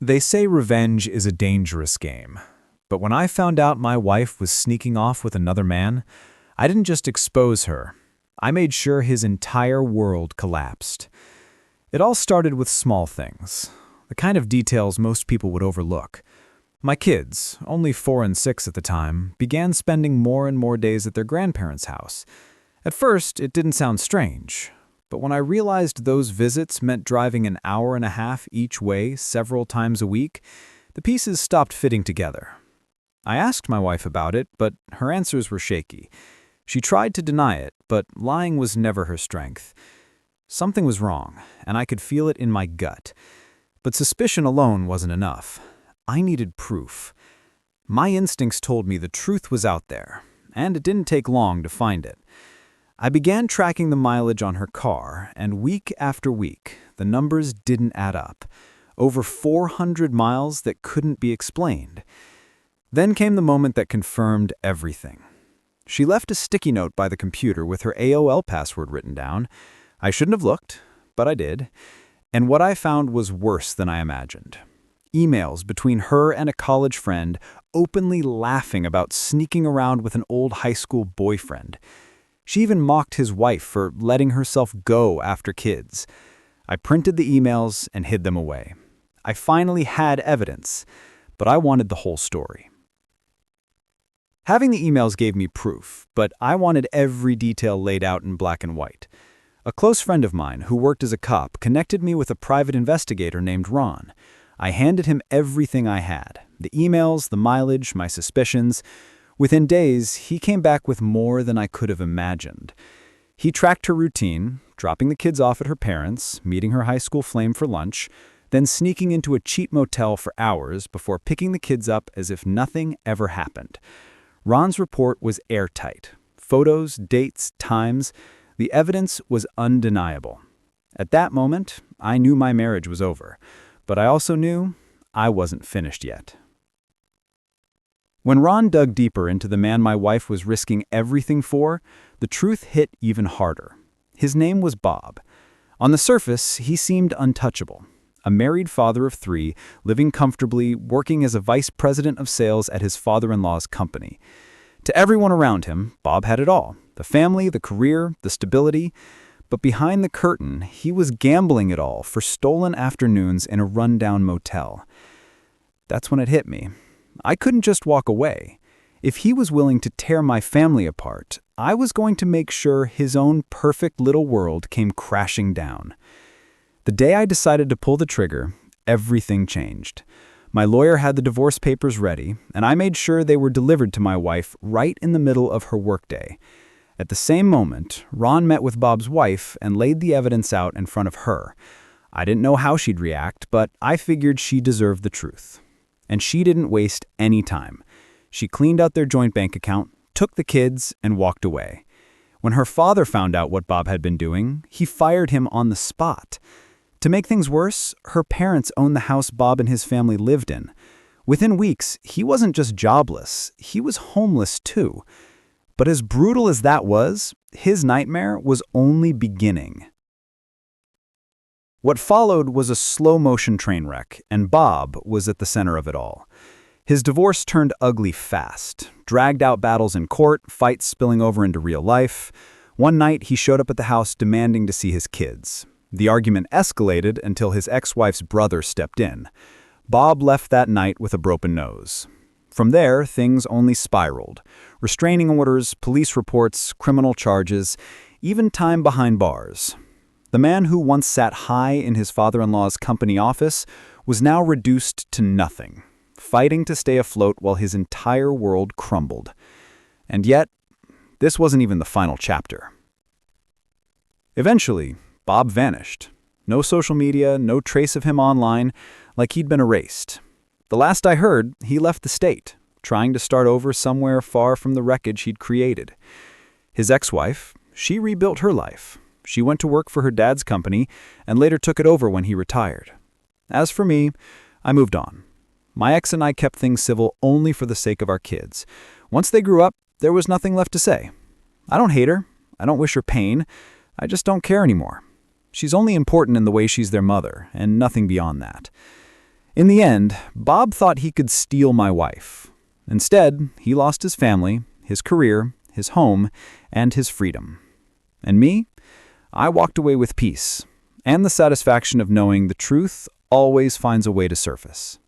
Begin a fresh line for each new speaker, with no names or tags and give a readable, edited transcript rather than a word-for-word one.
They say revenge is a dangerous game, but when I found out my wife was sneaking off with another man, I didn't just expose her. I made sure his entire world collapsed. It all started with small things, the kind of details most people would overlook. My kids, only 4 and 6 at the time, began spending more and more days at their grandparents' house. At first, it didn't sound strange, but when I realized those visits meant driving an hour and a half each way several times a week, the pieces stopped fitting together. I asked my wife about it, but her answers were shaky. She tried to deny it, but lying was never her strength. Something was wrong, and I could feel it in my gut. But suspicion alone wasn't enough. I needed proof. My instincts told me the truth was out there, and it didn't take long to find it. I began tracking the mileage on her car, and week after week, the numbers didn't add up. Over 400 miles that couldn't be explained. Then came the moment that confirmed everything. She left a sticky note by the computer with her AOL password written down. I shouldn't have looked, but I did. And what I found was worse than I imagined. Emails between her and a college friend openly laughing about sneaking around with an old high school boyfriend. She even mocked his wife for letting herself go after kids. I printed the emails and hid them away. I finally had evidence, but I wanted the whole story. Having the emails gave me proof, but I wanted every detail laid out in black and white. A close friend of mine who worked as a cop connected me with a private investigator named Ron. I handed him everything I had, the emails, the mileage, my suspicions. Within days, he came back with more than I could have imagined. He tracked her routine, dropping the kids off at her parents', meeting her high school flame for lunch, then sneaking into a cheap motel for hours before picking the kids up as if nothing ever happened. Ron's report was airtight. Photos, dates, times. The evidence was undeniable. At that moment, I knew my marriage was over, but I also knew I wasn't finished yet. When Ron dug deeper into the man my wife was risking everything for, the truth hit even harder. His name was Bob. On the surface, he seemed untouchable. A married father of 3, living comfortably, working as a vice president of sales at his father-in-law's company. To everyone around him, Bob had it all: the family, the career, the stability. But behind the curtain, he was gambling it all for stolen afternoons in a rundown motel. That's when it hit me. I couldn't just walk away. If he was willing to tear my family apart, I was going to make sure his own perfect little world came crashing down. The day I decided to pull the trigger, everything changed. My lawyer had the divorce papers ready, and I made sure they were delivered to my wife right in the middle of her workday. At the same moment, Ron met with Bob's wife and laid the evidence out in front of her. I didn't know how she'd react, but I figured she deserved the truth. And she didn't waste any time. She cleaned out their joint bank account, took the kids, and walked away. When her father found out what Bob had been doing, he fired him on the spot. To make things worse, her parents owned the house Bob and his family lived in. Within weeks, he wasn't just jobless, he was homeless too. But as brutal as that was, his nightmare was only beginning. What followed was a slow-motion train wreck, and Bob was at the center of it all. His divorce turned ugly fast, dragged-out battles in court, fights spilling over into real life. One night, he showed up at the house demanding to see his kids. The argument escalated until his ex-wife's brother stepped in. Bob left that night with a broken nose. From there, things only spiraled. Restraining orders, police reports, criminal charges, even time behind bars. The man who once sat high in his father-in-law's company office was now reduced to nothing, fighting to stay afloat while his entire world crumbled. And yet, this wasn't even the final chapter. Eventually, Bob vanished. No social media, no trace of him online, like he'd been erased. The last I heard, he left the state, trying to start over somewhere far from the wreckage he'd created. His ex-wife, she rebuilt her life. She went to work for her dad's company and later took it over when he retired. As for me, I moved on. My ex and I kept things civil only for the sake of our kids. Once they grew up, there was nothing left to say. I don't hate her. I don't wish her pain. I just don't care anymore. She's only important in the way she's their mother, and nothing beyond that. In the end, Bob thought he could steal my wife. Instead, he lost his family, his career, his home, and his freedom. And me? I walked away with peace, and the satisfaction of knowing the truth always finds a way to surface.